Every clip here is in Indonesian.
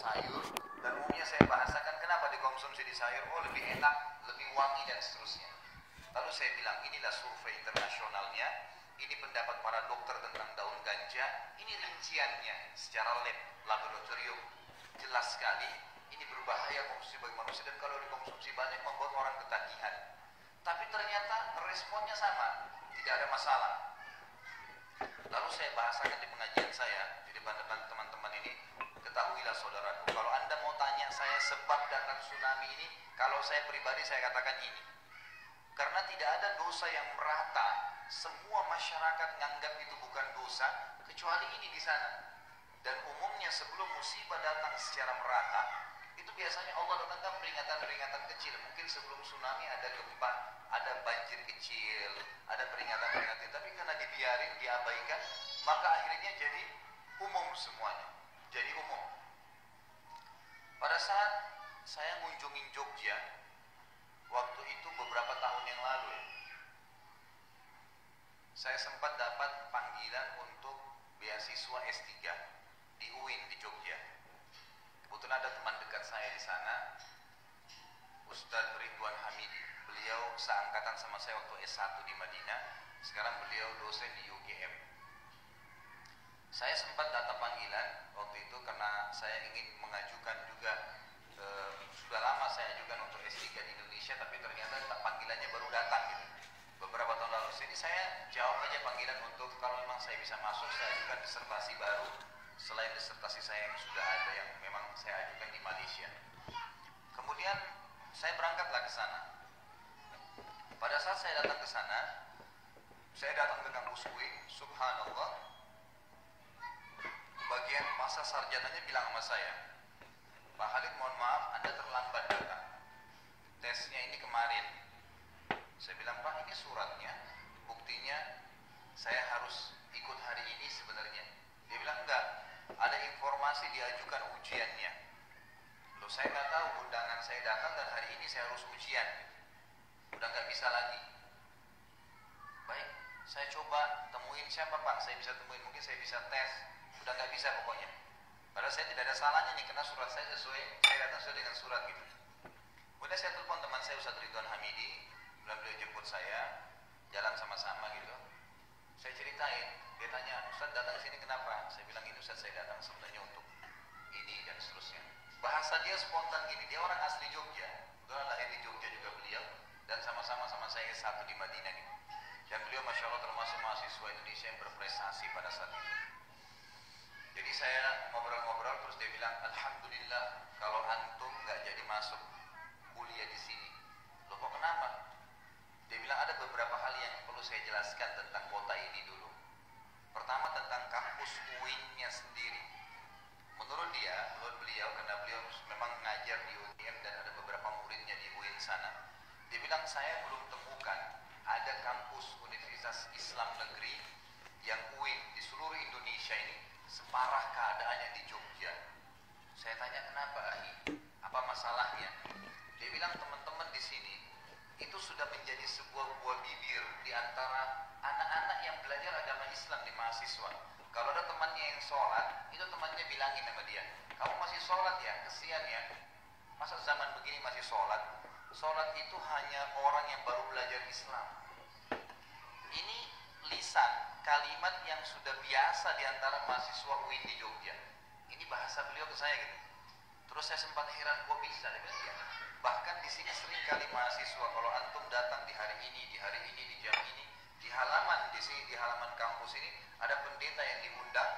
sayur, dan umumnya saya bahasakan kenapa dikonsumsi di sayur, oh lebih enak, lebih wangi dan seterusnya. Lalu saya bilang inilah survei internasionalnya, ini pendapat para dokter tentang daun ganja, ini rinciannya secara lab, laboratorium, jelas sekali ini berbahaya konsumsi bagi manusia, dan kalau dikonsumsi banyak membuat orang ketagihan. Tapi ternyata responnya sama, tidak ada masalah. Lalu saya bahasakan di pengajian saya di depan teman-teman ini, ketahuilah saudaraku, kalau anda mau tanya saya sebab datang tsunami ini, kalau saya pribadi saya katakan ini, karena tidak ada dosa yang merata, semua masyarakat nganggap itu bukan dosa kecuali ini di sana. Dan umumnya sebelum musibah datang secara merata, itu biasanya Allah datangkan peringatan-peringatan kecil. Mungkin sebelum tsunami ada gempa, ada banjir kecil, ada peringatan-peringatan, tapi karena dibiarin, diabaikan, maka akhirnya jadi umum semuanya, jadi umum. Pada saat saya kunjungin Jogja, waktu itu beberapa tahun yang lalu, saya sempat dapat panggilan untuk beasiswa S3 di UIN di Jogja. Kebetulan ada teman dekat saya di sana, Ustadz Ridwan Hamidi. Beliau seangkatan sama saya waktu S1 di Madinah. Sekarang beliau dosen di UGM. Saya sempat datang panggilan waktu itu karena saya ingin mengajukan juga, sudah lama saya ajukan untuk S3 di Indonesia, tapi ternyata panggilannya baru datang gitu, beberapa tahun lalu. Jadi saya jawab aja panggilan untuk kalau memang saya bisa masuk, saya ajukan disertasi baru selain disertasi saya yang sudah ada yang memang saya ajukan di Malaysia. Kemudian saya berangkatlah ke sana. Pada saat saya datang ke sana, saya datang ke kampus UIN, subhanallah, bagian masa sarjananya bilang sama saya, Pak Khalid mohon maaf Anda terlambat datang, tesnya ini kemarin. Saya bilang, Pak ini suratnya, buktinya saya harus ikut hari ini sebenarnya. Dia bilang enggak, ada informasi diajukan ujiannya. Loh saya nggak tahu, undangan saya datang dan hari ini saya harus ujian, udah nggak bisa lagi. Baik, saya coba temuin siapa Pak, saya bisa temuin, mungkin saya bisa tes, udah nggak bisa pokoknya. Padahal saya tidak ada salahnya nih, karena surat saya sesuai, saya datang sesuai dengan surat gitu. Kemudian saya telepon teman saya Ustadz Ridwan Hamidi, beliau jemput saya, jalan sama-sama gitu. Saya ceritain, dia tanya, Ustadz datang ke sini kenapa? Saya bilang ini Ustadz saya datang sebenarnya untuk ini dan seterusnya. Bahasa dia spontan gini, dia orang asli Jogja, kebetulan lahir di Jogja juga beliau, dan sama-sama sama saya S1 di Madinah nih. Dan beliau Masya Allah termasuk mahasiswa Indonesia yang berprestasi pada saat itu. Jadi saya ngobrol-ngobrol, terus dia bilang, Alhamdulillah kalau antum nggak jadi masuk kuliah di sini. Loh kok kenapa? Dia bilang ada beberapa hal yang perlu saya jelaskan tentang kota ini dulu. Pertama tentang kampus UIN-nya sendiri. Menurut dia, menurut beliau, karena beliau memang ngajar di UGM dan ada beberapa muridnya di UIN sana, dia bilang saya belum temukan ada kampus Universitas Islam Negeri yang UIN di seluruh Indonesia ini separah keadaannya di Jogja. Saya tanya kenapa Ahi? Apa masalahnya? Dia bilang teman-teman di sini itu sudah menjadi sebuah buah bibir di antara anak-anak yang belajar agama Islam di mahasiswa. Kalau ada temannya yang sholat, itu temannya bilangin sama dia, kamu masih sholat ya? Kesian ya, masa zaman begini masih sholat? Sholat itu hanya orang yang baru belajar Islam. Ini lisan, kalimat yang sudah biasa di antara mahasiswa UIN di Jogja. Ini bahasa beliau ke saya gitu. Terus saya sempat heran, kok bisa? Dia bilang, iya. Bahkan di sini sering kali mahasiswa kalau antum datang di hari ini, di jam ini, di halaman di sini, di halaman kampus ini ada pendeta yang diundang,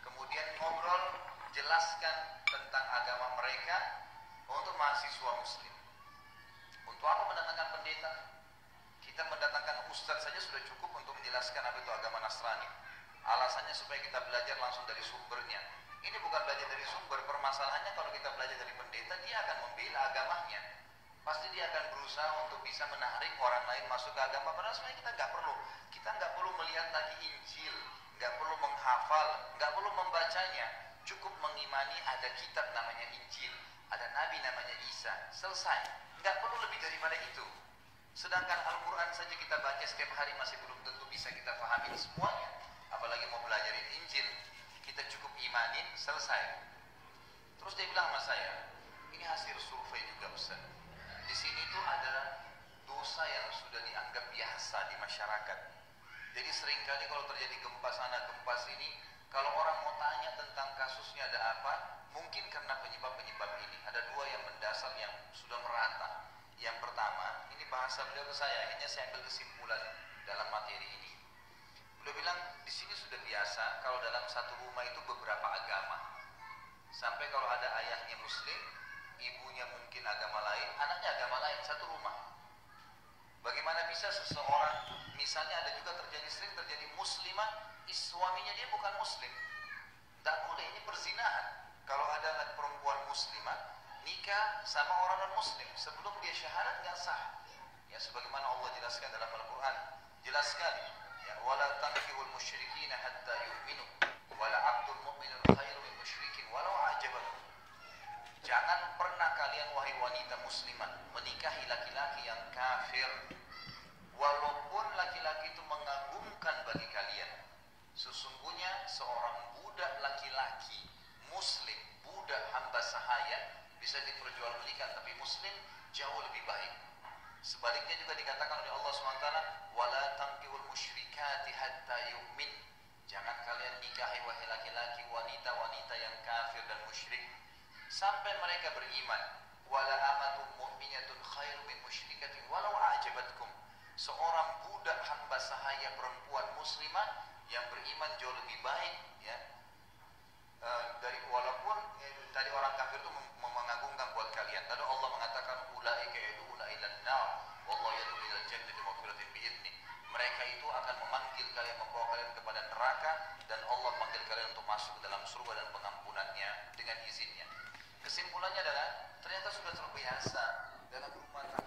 kemudian ngobrol, jelaskan tentang agama mereka untuk mahasiswa muslim. Untuk apa mendatangkan pendeta? Kita mendatangkan ustadz saja sudah cukup untuk menjelaskan apa itu agama Nasrani. Alasannya supaya kita belajar langsung dari sumbernya. Ini bukan belajar dari sumber, permasalahannya kalau kita belajar dari pendeta, dia akan membela agamanya. Pasti dia akan berusaha untuk bisa menarik orang lain masuk ke agama. Padahal sebenarnya kita nggak perlu melihat lagi Injil, nggak perlu menghafal, nggak perlu membacanya. Cukup mengimani ada kitab namanya Injil, ada Nabi namanya Isa, selesai. Nggak perlu lebih daripada itu. Sedangkan Al-Quran saja kita baca setiap hari masih belum tentu bisa kita pahami semuanya. Apalagi mau belajarin Injil, kita cukup imanin, selesai. Terus Terus dia bilang sama saya, ini hasil survei juga Ustaz. Di sini tuh ada dosa yang sudah dianggap biasa di masyarakat. Jadi seringkali kalau terjadi gempa sana gempa sini, kalau orang mau tanya tentang kasusnya ada apa, mungkin karena penyebab-penyebab ini. Ada dua yang mendasar yang sudah merata. Yang pertama, ini bahasa beliau ke saya, akhirnya saya ambil kesimpulan dalam materi ini. Beliau bilang di sini sudah biasa kalau dalam satu rumah itu beberapa agama. Sampai kalau ada ayahnya muslim, ibunya mungkin agama lain, anaknya agama lain, satu rumah. Bagaimana bisa seseorang, misalnya ada juga sering terjadi muslimah, suaminya dia bukan muslim. Tak boleh, ini perzinahan. Kalau ada perempuan muslimah nikah sama orang non muslim sebelum dia syahadat nggak sah. Ya sebagaimana Allah jelaskan dalam Al-Qur'an, jelas sekali. Ya wala tankihul musyrikin hatta yu'minu wala 'abdul mu'minun khairu min musyrikin walau a'jabakum. Jangan pernah kalian wahai wanita muslimah menikahi laki-laki yang kafir walaupun laki-laki itu mengagumkan bagi kalian. Sesungguhnya seorang budak laki-laki muslim, budak hamba sahaya bisa diperjualbelikan, tapi muslim jauh lebih baik. Sebaliknya juga dikatakan oleh Allah SWT, wala tankihul musyrikati hatta yu'min. Jangan kalian nikahi wahai laki-laki wanita-wanita yang kafir dan musyrik sampai mereka beriman. Wala amatum mu'minatun khairu min musyrikatin walau a'jabatkum. Seorang budak hamba sahaya perempuan muslimah yang beriman jauh lebih baik, ya, dari walaupun tadi orang kafir itu mengagungkan buat kalian. Lalu Allah mengatakan ulaika yad'una ilan nar wallahu yad'u ilal jannati maghfiratin bi'idzni. Mereka itu akan memanggil kalian, membawa kalian kepada neraka, dan Allah memanggil kalian untuk masuk ke dalam surga dan pengampunannya dengan izinnya. Kesimpulannya adalah ternyata sudah terbiasa dalam rumah tangga